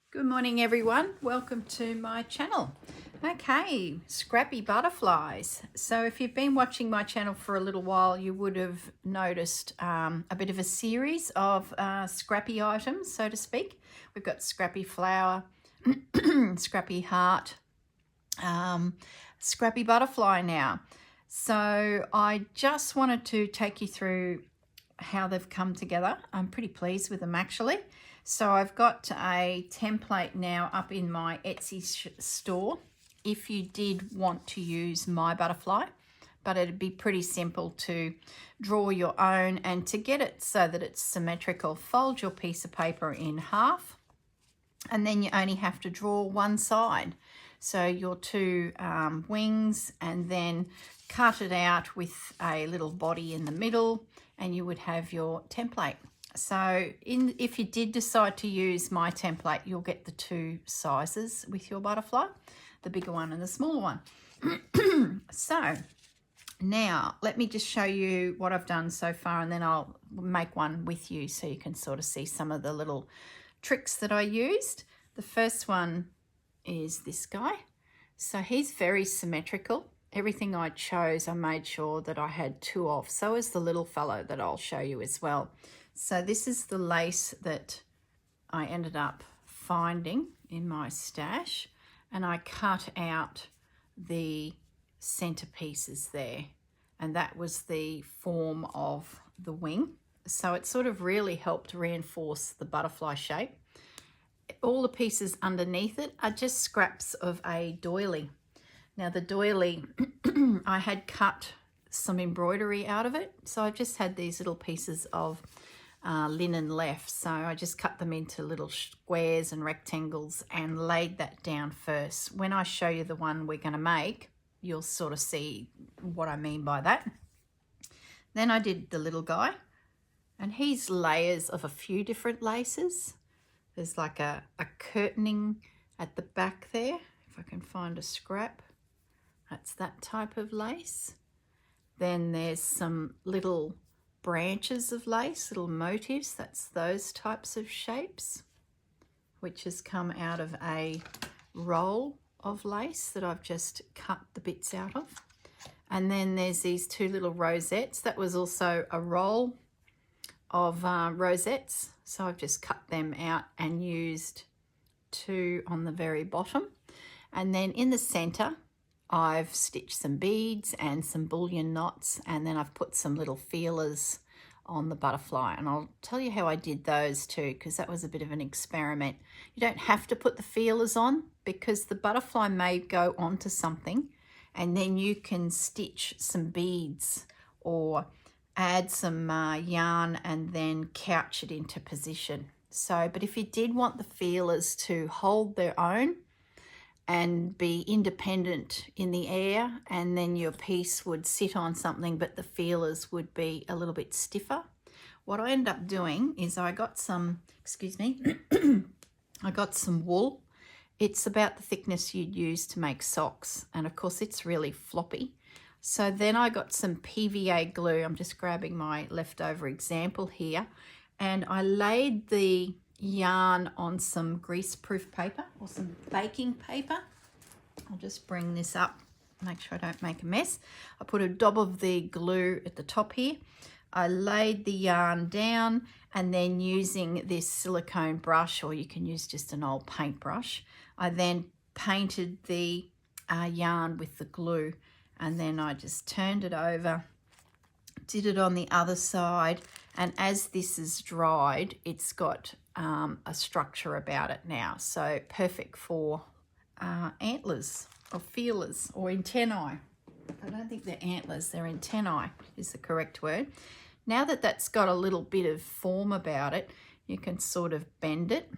Good morning everyone, welcome to my channel. Okay, Scrappy Butterflies. So if you've been watching my channel for a little while, you would have noticed a bit of a series of scrappy items, so to speak. We've got Scrappy Flower, Scrappy Heart, Scrappy Butterfly now. So I just wanted to take you through how they've come together. I'm pretty pleased with them actually. So I've got a template now up in my Etsy store if you did want to use my butterfly, but it'd be pretty simple to draw your own, and to get it so that it's symmetrical, fold your piece of paper in half and then you only have to draw one side. So your two wings, and then cut it out with a little body in the middle, and you would have your template. So if you did decide to use my template, you'll get the two sizes with your butterfly, the bigger one and the smaller one. So now let me just show you what I've done so far, and then I'll make one with you so you can sort of see some of the little tricks that I used. The first one is this guy. So he's very symmetrical. Everything I chose, I made sure that I had two of. So is the little fellow that I'll show you as well. So this is the lace that I ended up finding in my stash, and I cut out the centerpieces there, and that was the form of the wing. So it sort of really helped reinforce the butterfly shape. All the pieces underneath it are just scraps of a doily. Now the doily, I had cut some embroidery out of it, so I just had these little pieces of linen left, so I just cut them into little squares and rectangles and laid that down first. When I show you the one we're going to make, you'll sort of see what I mean by that. Then I did the little guy, and he's layers of a few different laces. There's like a curtaining at the back there, if I can find a scrap. That's that type of lace. Then there's some little branches of lace, little motifs, that's those types of shapes, which has come out of a roll of lace that I've just cut the bits out of. And then there's these two little rosettes. That was also a roll of rosettes, so I've just cut them out and used two on the very bottom. And then in the center I've stitched some beads and some bullion knots, and then I've put some little feelers on the butterfly, and I'll tell you how I did those too, because that was a bit of an experiment. You don't have to put the feelers on, because the butterfly may go onto something, and then you can stitch some beads or add some yarn and then couch it into position. So, but if you did want the feelers to hold their own and be independent in the air, and then your piece would sit on something but the feelers would be a little bit stiffer, what I ended up doing is I got some, excuse me, I got some wool. It's about the thickness you'd use to make socks, and of course it's really floppy. So then I got some PVA glue. I'm just grabbing my leftover example here, and I laid the yarn on some greaseproof paper or some baking paper. I'll just bring this up, make sure I don't make a mess. I put a dab of the glue at the top here. I laid the yarn down, and then using this silicone brush, or you can use just an old paintbrush, I then painted the yarn with the glue, and then I just turned it over, did it on the other side, and as this is dried, it's got a structure about it now. So perfect for antlers or feelers or antennae. I don't think they're antlers, they're antennae is the correct word. Now that that's got a little bit of form about it, you can sort of bend it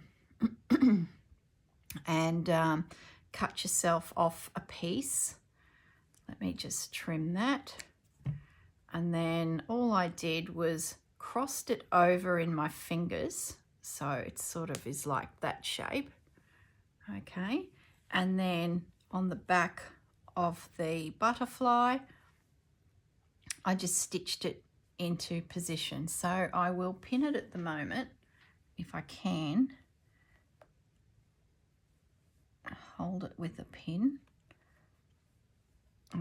and cut yourself off a piece. Let me just trim that. And then all I did was crossed it over in my fingers, so it sort of is like that shape. Okay, and then on the back of the butterfly, I just stitched it into position. So I will pin it at the moment, if I can. hold it with a pin.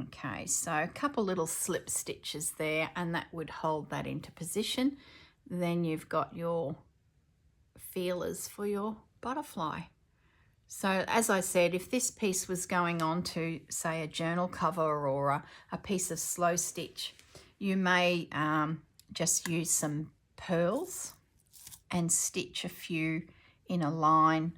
Okay, so a couple little slip stitches there, and that would hold that into position. Then you've got your feelers for your butterfly. So as I said, if this piece was going on to, say, a journal cover or a piece of slow stitch, you may just use some pearls and stitch a few in a line,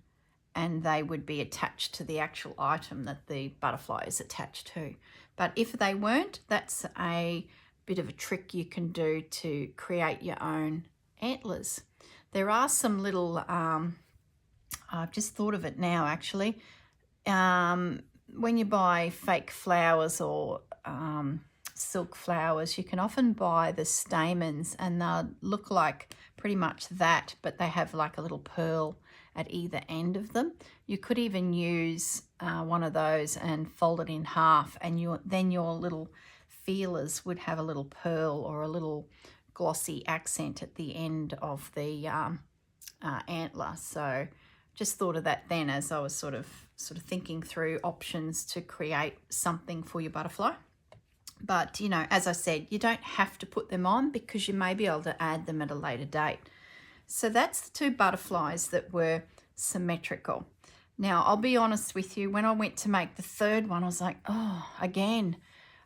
and they would be attached to the actual item that the butterfly is attached to. But if they weren't, that's a bit of a trick you can do to create your own antlers. There are some little, I've just thought of it now actually, when you buy fake flowers or silk flowers, you can often buy the stamens, and they'll look like pretty much that, but they have like a little pearl at either end of them. You could even use one of those and fold it in half, and then your little feelers would have a little pearl or a little glossy accent at the end of the antler. So just thought of that then as I was sort of thinking through options to create something for your butterfly. But, you know, as I said, you don't have to put them on because you may be able to add them at a later date. So that's the two butterflies that were symmetrical. Now, I'll be honest with you, when I went to make the third one, I was like, oh, again,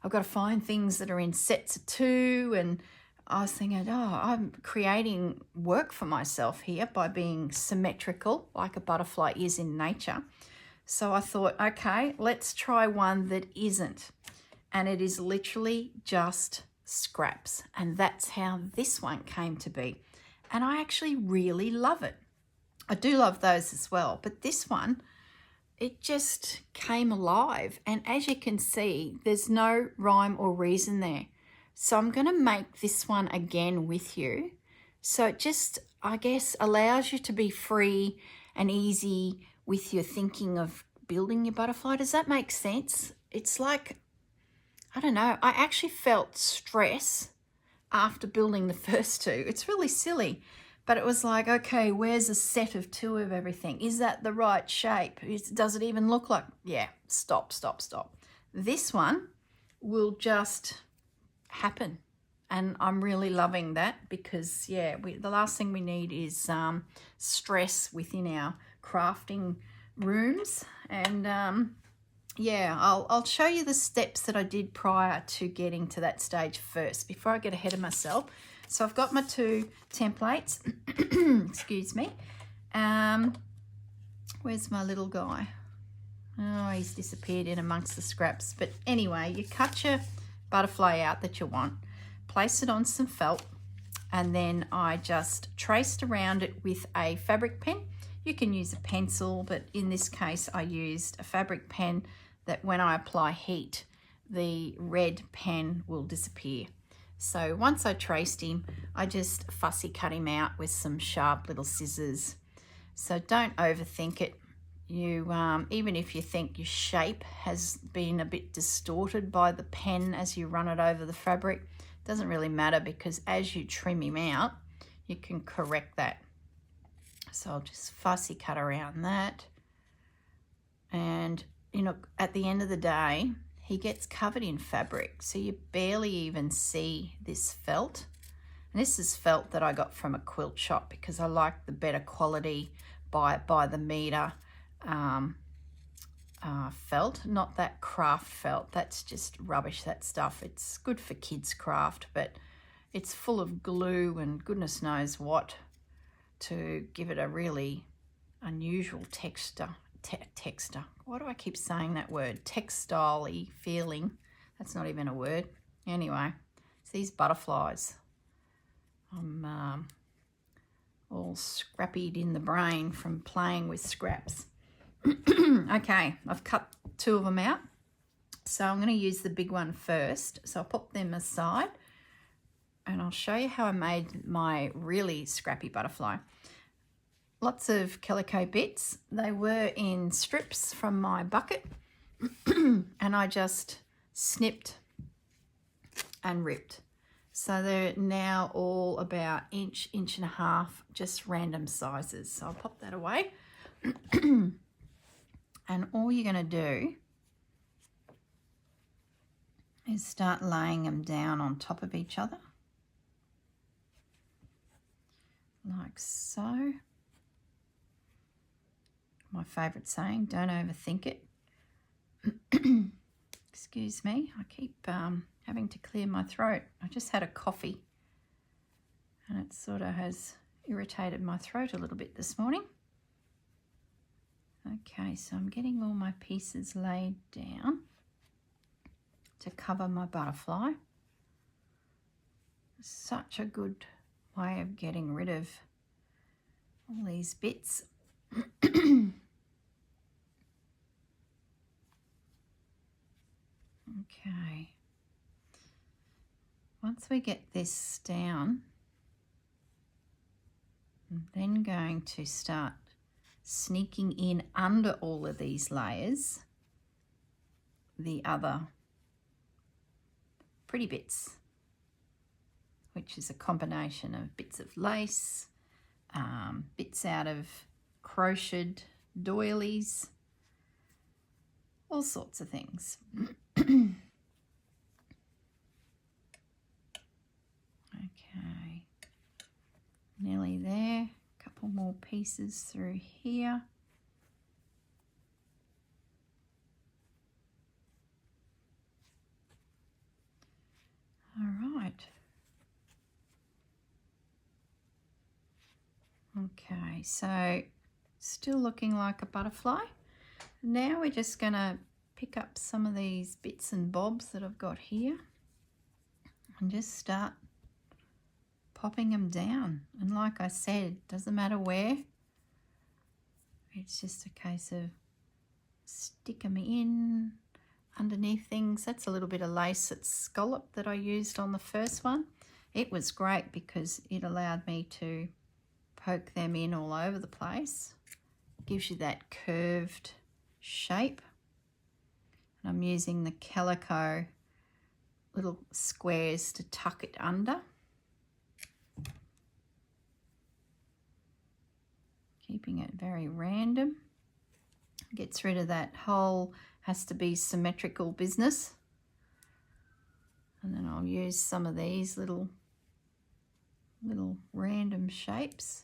I've got to find things that are in sets of two. And I was thinking, oh, I'm creating work for myself here by being symmetrical like a butterfly is in nature. So I thought, okay, let's try one that isn't. And it is literally just scraps. And that's how this one came to be. And I actually really love it. I do love those as well. But this one, it just came alive. And as you can see, there's no rhyme or reason there. So I'm going to make this one again with you. So it just, I guess, allows you to be free and easy with your thinking of building your butterfly. Does that make sense? It's like, I don't know, I actually felt stress after building the first two. It's really silly, but it was like, okay, where's a set of two of everything? Is that the right shape? Does it even look like, yeah, stop. This one will just happen. And I'm really loving that because, yeah, the last thing we need is stress within our crafting rooms. And yeah, I'll show you the steps that I did prior to getting to that stage first before I get ahead of myself. So I've got my two templates. Excuse me. Where's my little guy? Oh, he's disappeared in amongst the scraps. But anyway, you cut your butterfly out that you want, place it on some felt, and then I just traced around it with a fabric pen. You can use a pencil, but in this case I used a fabric pen that when I apply heat, the red pen will disappear. So once I traced him, I just fussy cut him out with some sharp little scissors. So don't overthink it. You even if you think your shape has been a bit distorted by the pen as you run it over the fabric, it doesn't really matter because as you trim him out, you can correct that. So I'll just fussy cut around that. And, you know, at the end of the day, he gets covered in fabric, so you barely even see this felt. And this is felt that I got from a quilt shop because I like the better quality by the meter felt, not that craft felt. That's just rubbish, that stuff. It's good for kids' craft, but it's full of glue and goodness knows what to give it a really unusual texture. Why do I keep saying that word? Textile-y feeling. That's not even a word. Anyway, it's these butterflies. I'm all scrappied in the brain from playing with scraps. Okay, I've cut two of them out. So I'm going to use the big one first. So I'll pop them aside and I'll show you how I made my really scrappy butterfly. Lots of calico bits. They were in strips from my bucket and I just snipped and ripped. So they're now all about inch and a half, just random sizes. So I'll pop that away. And all you're going to do is start laying them down on top of each other, like so. My favourite saying, don't overthink it. Excuse me, I keep having to clear my throat. I just had a coffee and it sort of has irritated my throat a little bit this morning. Okay, so I'm getting all my pieces laid down to cover my butterfly. Such a good way of getting rid of all these bits. Okay, once we get this down, I'm then going to start sneaking in under all of these layers the other pretty bits, which is a combination of bits of lace, bits out of crocheted doilies, all sorts of things. Okay, nearly there. A couple more pieces through here. All right. Okay, so still looking like a butterfly. Now we're just going to pick up some of these bits and bobs that I've got here and just start popping them down. And like I said, doesn't matter where. It's just a case of stick them in underneath things. That's a little bit of lace that's scalloped that I used on the first one. It was great because it allowed me to poke them in all over the place. Gives you that curved shape. And I'm using the calico little squares to tuck it under. Keeping it very random. Gets rid of that whole has to be symmetrical business. And then I'll use some of these little random shapes.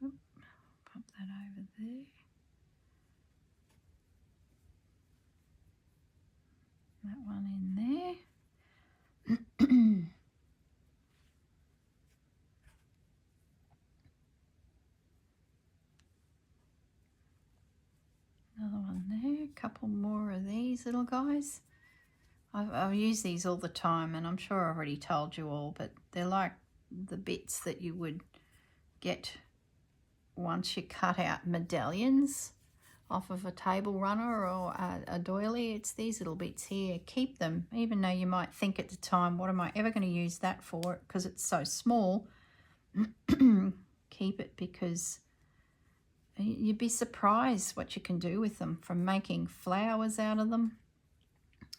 Oop, pop that over there. That one in there. Another one there, a couple more of these little guys. I've used these all the time and I'm sure I've already told you all, but they're like the bits that you would get once you cut out medallions off of a table runner or a doily. It's these little bits here. Keep them, even though you might think at the time, what am I ever going to use that for? Because it's so small. Keep it because you'd be surprised what you can do with them, from making flowers out of them.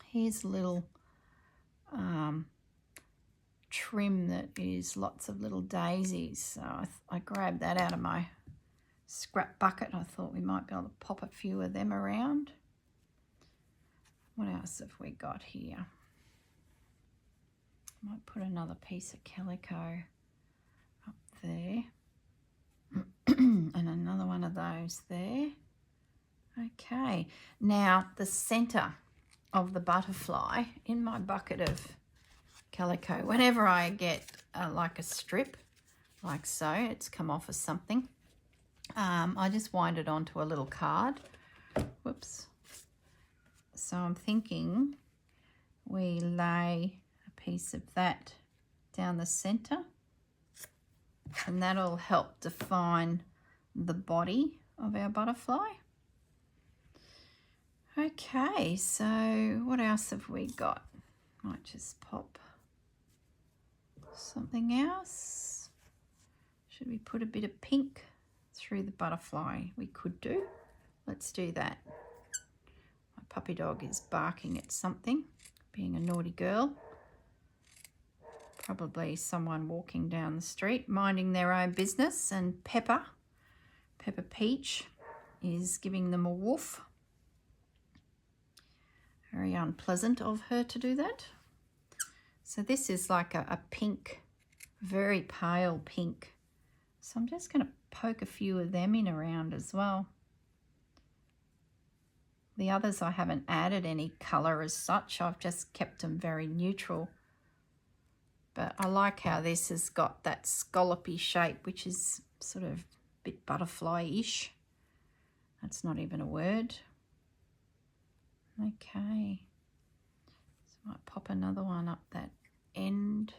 Here's a little trim that is lots of little daisies. So I grabbed that out of my scrap bucket. I thought we might be able to pop a few of them around. What else have we got here? Might put another piece of calico up there. And another one of those there. Okay, now the center of the butterfly in my bucket of calico, whenever I get like a strip like so, it's come off of something, I just wind it onto a little card. Whoops. So I'm thinking we lay a piece of that down the center, and that'll help define the body of our butterfly. Okay, so what else have we got? Might just pop something else. Should we put a bit of pink through the butterfly? We could do. Let's do that. My puppy dog is barking at something, being a naughty girl. Probably someone walking down the street minding their own business, and Pepper Peach is giving them a woof. Very unpleasant of her to do that. So this is like a pink, very pale pink. So I'm just going to poke a few of them in around as well. The others I haven't added any colour as such. I've just kept them very neutral. But I like how this has got that scallopy shape, which is sort of a bit butterfly-ish. That's not even a word. Okay. So I might pop another one up that end.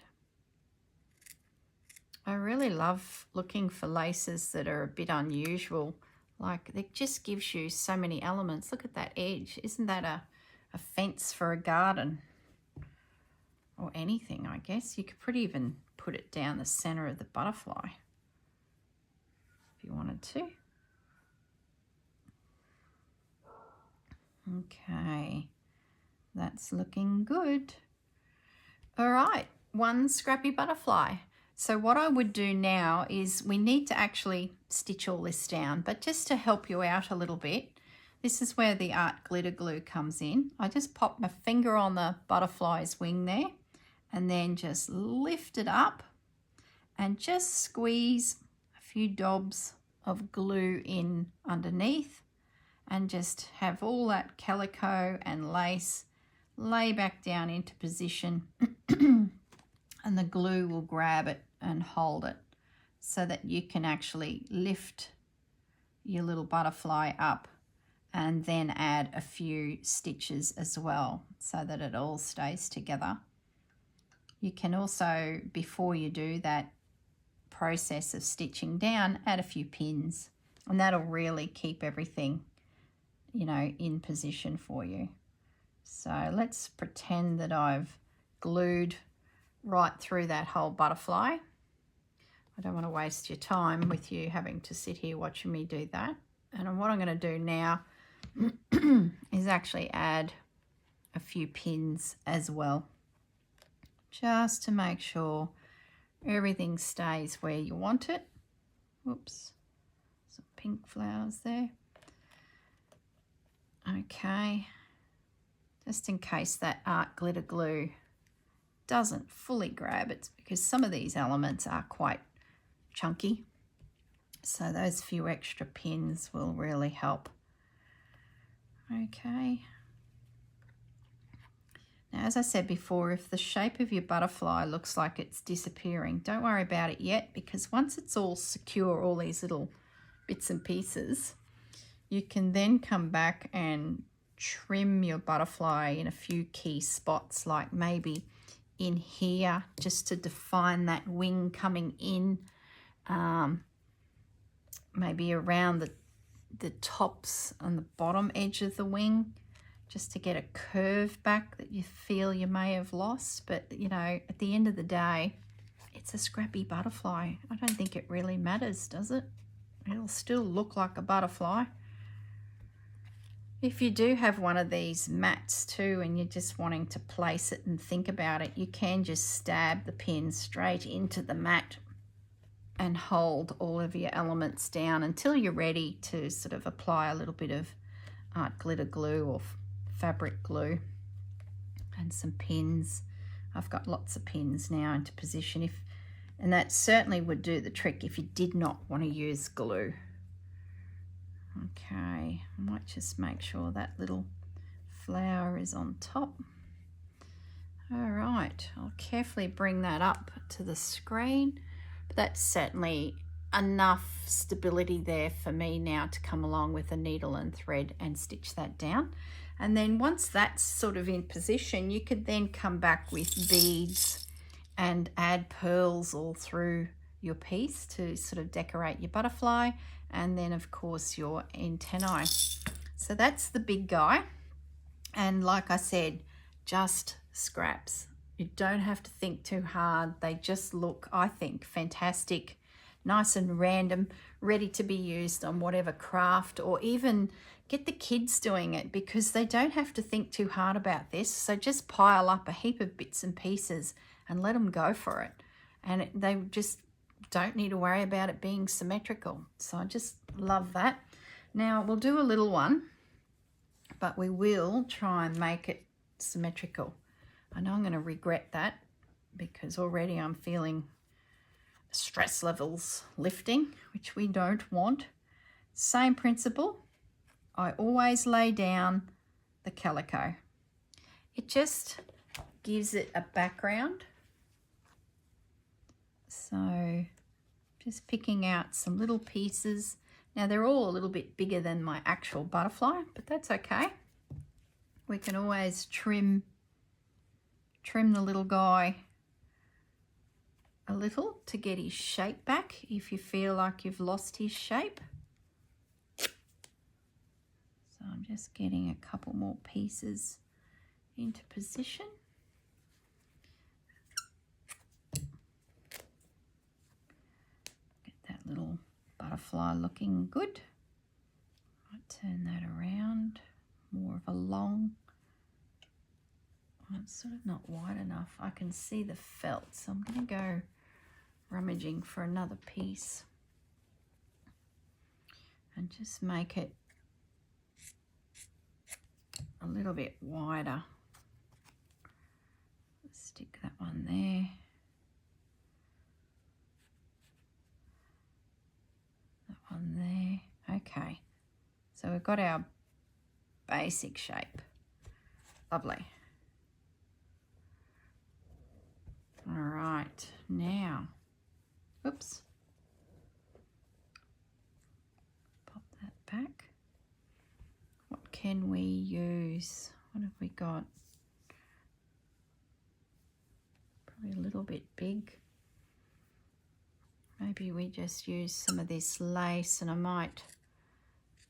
I really love looking for laces that are a bit unusual. Like, it just gives you so many elements. Look at that edge. Isn't that a fence for a garden? Or anything, I guess. You could pretty even put it down the center of the butterfly if you wanted to. Okay, that's looking good. All right, one Scrappy Butterfly. So what I would do now is, we need to actually stitch all this down, but just to help you out a little bit, this is where the art glitter glue comes in. I just pop my finger on the butterfly's wing there, and then just lift it up and just squeeze a few dobs of glue in underneath, and just have all that calico and lace lay back down into position and the glue will grab it and hold it so that you can actually lift your little butterfly up and then add a few stitches as well so that it all stays together. You can also, before you do that process of stitching down, add a few pins, and that'll really keep everything, you know, in position for you. So let's pretend that I've glued right through that whole butterfly. I don't want to waste your time with you having to sit here watching me do that. And what I'm going to do now is actually add a few pins as well, just to make sure everything stays where you want it. Whoops, some pink flowers there. Okay, just in case that art glitter glue doesn't fully grab, it's because some of these elements are quite chunky, so those few extra pins will really help. Okay, now as I said before, if the shape of your butterfly looks like it's disappearing, don't worry about it yet, because once it's all secure, all these little bits and pieces, you can then come back and trim your butterfly in a few key spots, like maybe in here, just to define that wing coming in, maybe around the tops and the bottom edge of the wing, just to get a curve back that you feel you may have lost. But, you know, at the end of the day, it's a Scrappy Butterfly. I don't think it really matters, does it? It'll still look like a butterfly. If you do have one of these mats too, and you're just wanting to place it and think about it, you can just stab the pin straight into the mat and hold all of your elements down until you're ready to sort of apply a little bit of art glitter glue or fabric glue and some pins. I've got lots of pins now into position, and that certainly would do the trick if you did not want to use glue. Okay, I might just make sure that little flower is on top. All right, I'll carefully bring that up to the screen, but that's certainly enough stability there for me now to come along with a needle and thread and stitch that down. And then once that's sort of in position, you could then come back with beads and add pearls all through your piece to sort of decorate your butterfly, and then of course your antennae. So that's the big guy, and like I said, just scraps. You don't have to think too hard. They just look, I think, fantastic, nice and random, ready to be used on whatever craft, or even get the kids doing it, because they don't have to think too hard about this. So just pile up a heap of bits and pieces and let them go for it. And they just don't need to worry about it being symmetrical. So I just love that. Now we'll do a little one, but we will try and make it symmetrical. I know I'm going to regret that because already I'm feeling stress levels lifting, which we don't want. Same principle. I always lay down the calico. It just gives it a background. So just picking out some little pieces. Now they're all a little bit bigger than my actual butterfly, but that's okay. We can always trim the little guy a little to get his shape back if you feel like you've lost his shape. So I'm just getting a couple more pieces into position. Get that little butterfly looking good. Might turn that around, more of a long. It's sort of not wide enough. I can see the felt, so I'm going to go rummaging for another piece and just make it a little bit wider. Stick that one there. That one there. Okay, so we've got our basic shape. Lovely. All right, now, oops, pop that back. What can we use? What have we got? Probably a little bit big. Maybe we just use some of this lace, and I might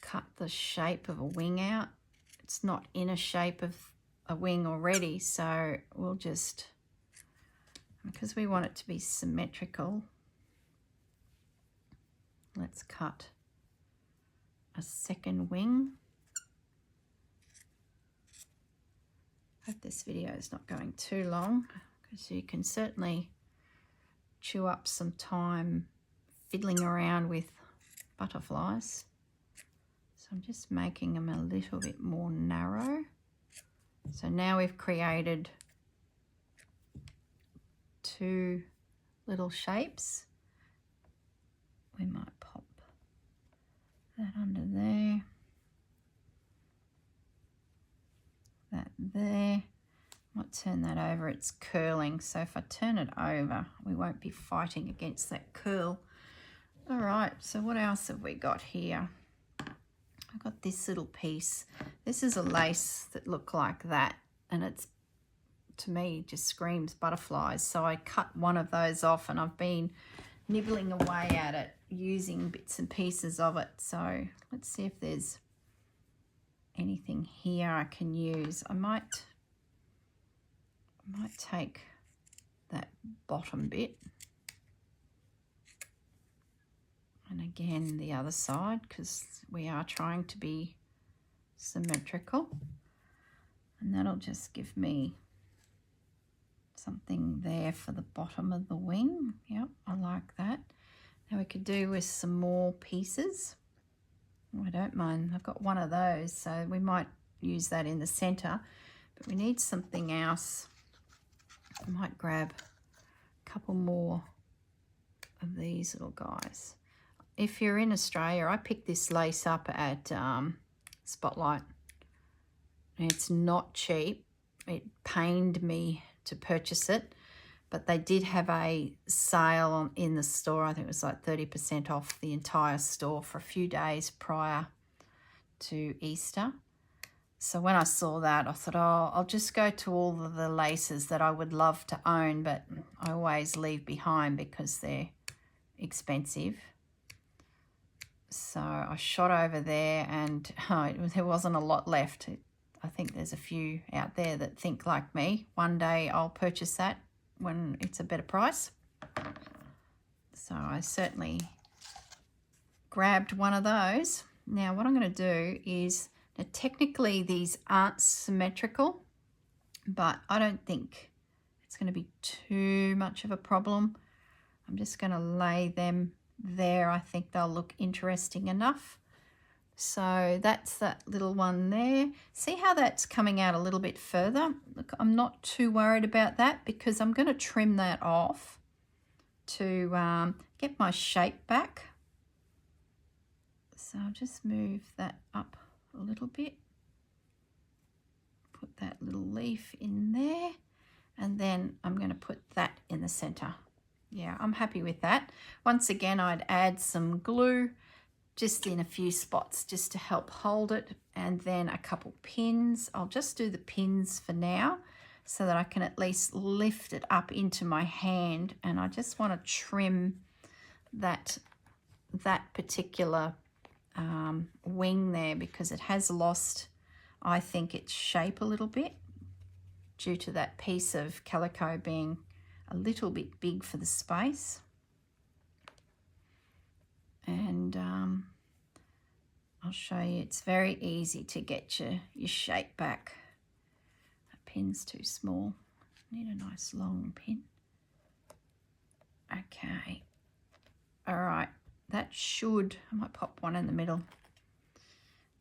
cut the shape of a wing out. It's not in a shape of a wing already, so we'll just, because we want it to be symmetrical, let's cut a second wing. Hope this video is not going too long, because you can certainly chew up some time fiddling around with butterflies. So I'm just making them a little bit more narrow. So now we've created two little shapes. We might pop that under there, that there. Might turn that over, it's curling, so if I turn it over we won't be fighting against that curl. All right, so what else have we got here? I've got this little piece. This is a lace that looked like that, and it's, to me, just screams butterflies. So I cut one of those off, and I've been nibbling away at it using bits and pieces of it. So let's see if there's anything here I can use. I might take that bottom bit, and again the other side, because we are trying to be symmetrical, and that'll just give me something there for the bottom of the wing. Yep, I like that. Now we could do with some more pieces. Oh, I don't mind, I've got one of those, so we might use that in the center, but we need something else. I might grab a couple more of these little guys. If you're in Australia, I picked this lace up at Spotlight. It's not cheap. It pained me to purchase it, but they did have a sale in the store. I think it was like 30% off the entire store for a few days prior to Easter. So when I saw that, I thought, oh, I'll just go to all of the laces that I would love to own, but I always leave behind because they're expensive. So I shot over there, and there wasn't a lot left. I think there's a few out there that think like me. One day I'll purchase that when it's a better price. So I certainly grabbed one of those. Now what I'm going to do is, now technically these aren't symmetrical, but I don't think it's going to be too much of a problem. I'm just going to lay them there. I think they'll look interesting enough. So that's that little one there. See how that's coming out a little bit further? Look, I'm not too worried about that because I'm going to trim that off to get my shape back. So I'll just move that up a little bit. Put that little leaf in there. And then I'm going to put that in the center. Yeah, I'm happy with that. Once again, I'd add some glue just in a few spots just to help hold it, and then a couple pins. I'll just do the pins for now so that I can at least lift it up into my hand, and I just want to trim that particular wing there because it has lost, I think, its shape a little bit due to that piece of calico being a little bit big for the space. And I'll show you, it's very easy to get your shape back. That pin's too small. Need a nice long pin. Okay. All right. That should, I might pop one in the middle.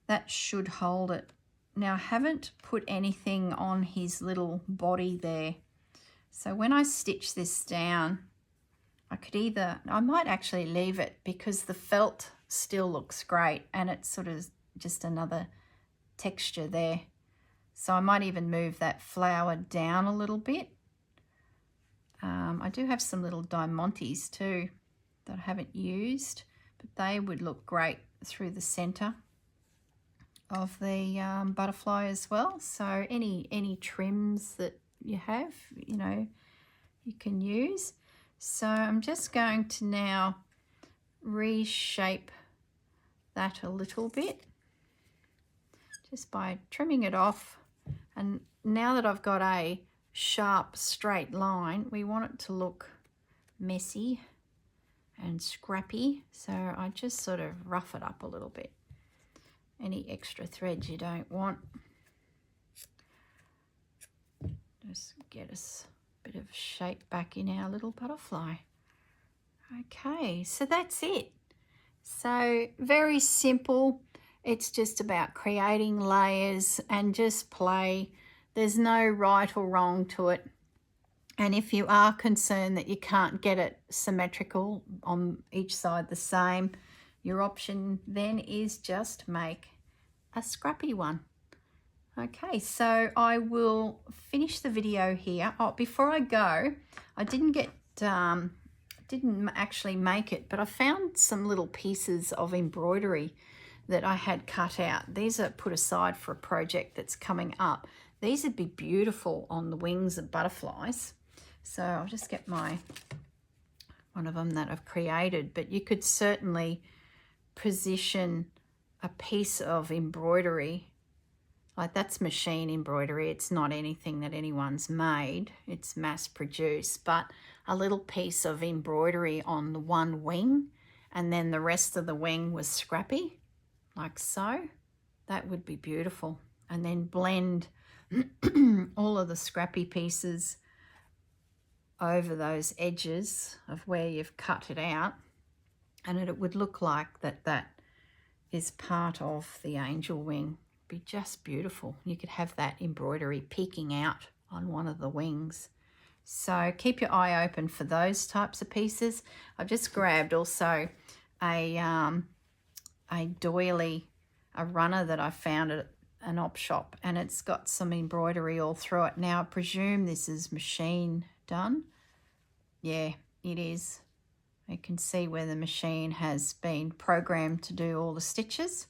That should hold it. Now, I haven't put anything on his little body there. So when I stitch this down, I might actually leave it because the felt still looks great and it's sort of just another texture there. So I might even move that flower down a little bit. I do have some little diamantes too that I haven't used, but they would look great through the center of the butterfly as well. So any trims that you have, you know, you can use. So I'm just going to now reshape that a little bit just by trimming it off. And now that I've got a sharp straight line, we want it to look messy and scrappy. So I just sort of rough it up a little bit. Any extra threads you don't want. Just get us a bit of shape back in our little butterfly. Okay, so that's it. So very simple. It's just about creating layers and just play. There's no right or wrong to it. And if you are concerned that you can't get it symmetrical on each side the same, your option then is just make a scrappy one. Okay, so I will finish the video here. Oh, before I go, I didn't actually make it, but I found some little pieces of embroidery that I had cut out. These are put aside for a project that's coming up. These would be beautiful on the wings of butterflies. So I'll just get one of them that I've created, but you could certainly position a piece of embroidery. Like, that's machine embroidery. It's not anything that anyone's made. It's mass produced, but a little piece of embroidery on the one wing, and then the rest of the wing was scrappy, like so. That would be beautiful. And then blend all of the scrappy pieces over those edges of where you've cut it out, and it would look like that is part of the angel wing. Be just beautiful. You could have that embroidery peeking out on one of the wings. So keep your eye open for those types of pieces. I've just grabbed also a doily, a runner that I found at an op shop, and it's got some embroidery all through it. Now I presume this is machine done. Yeah, it is. You can see where the machine has been programmed to do all the stitches.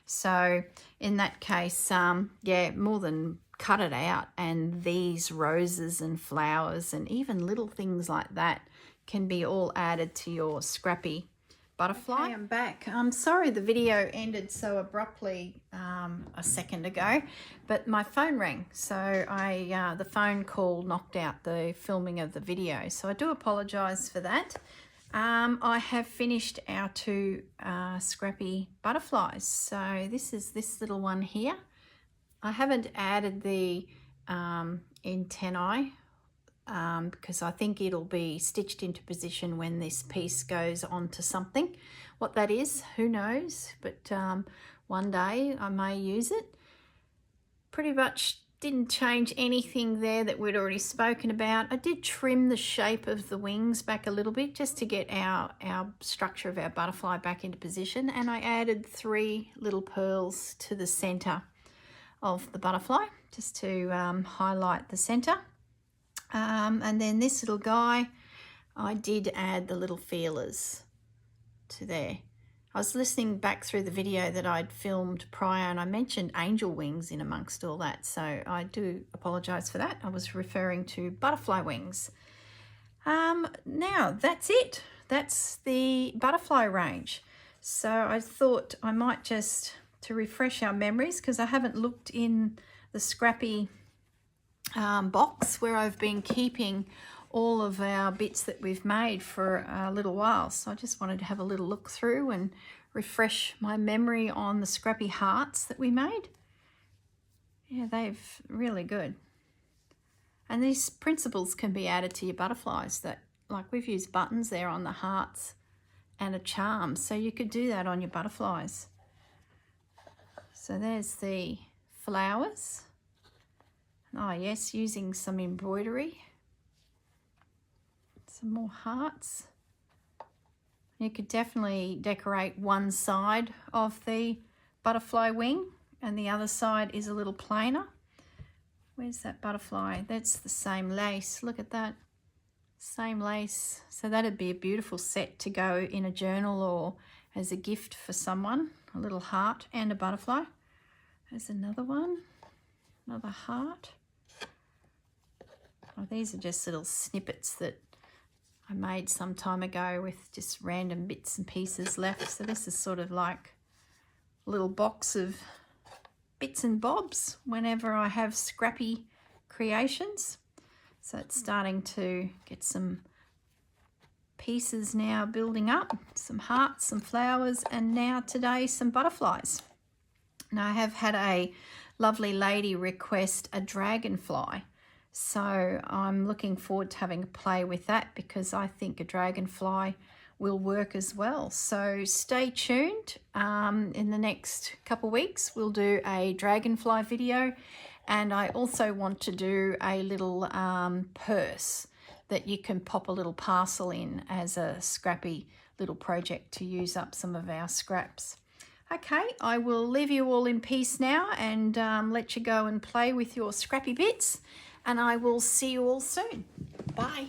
So in that case, yeah, more than cut it out, and these roses and flowers and even little things like that can be all added to your scrappy butterfly. Okay, I'm back. I'm sorry the video ended so abruptly a second ago, but my phone rang, so the phone call knocked out the filming of the video, so I do apologize for that. I have finished our two scrappy butterflies. So this is this little one here. I haven't added the antennae because I think it'll be stitched into position when this piece goes onto something. What that is, who knows, but one day I may use it. Pretty much didn't change anything there that we'd already spoken about. I did trim the shape of the wings back a little bit just to get our structure of our butterfly back into position, and I added 3 little pearls to the center of the butterfly just to highlight the center. And then this little guy, I did add the little feelers to there. I was listening back through the video that I'd filmed prior, and I mentioned angel wings in amongst all that, so I do apologise for that. I was referring to butterfly wings. Now that's it. That's the butterfly range. So I thought I might just, to refresh our memories, because I haven't looked in the Scrappy box where I've been keeping all of our bits that we've made for a little while. So I just wanted to have a little look through and refresh my memory on the Scrappy hearts that we made. Yeah, they've really good. And these principles can be added to your butterflies, that like we've used buttons there on the hearts and a charm. So you could do that on your butterflies. So there's the flowers. Oh yes, using some embroidery. Some more hearts. You could definitely decorate one side of the butterfly wing and the other side is a little plainer. Where's that butterfly? That's the same lace. Look at that. Same lace. So that'd be a beautiful set to go in a journal or as a gift for someone. A little heart and a butterfly. There's another one. Another heart. Oh, these are just little snippets that I made some time ago with just random bits and pieces left. So this is sort of like a little box of bits and bobs whenever I have scrappy creations. So it's starting to get some pieces now building up, some hearts, some flowers, and now today some butterflies. Now I have had a lovely lady request a dragonfly. So I'm looking forward to having a play with that because I think a dragonfly will work as well. So stay tuned. In the next couple of weeks, we'll do a dragonfly video. And I also want to do a little purse that you can pop a little parcel in as a scrappy little project to use up some of our scraps. Okay, I will leave you all in peace now and let you go and play with your scrappy bits. And I will see you all soon. Bye.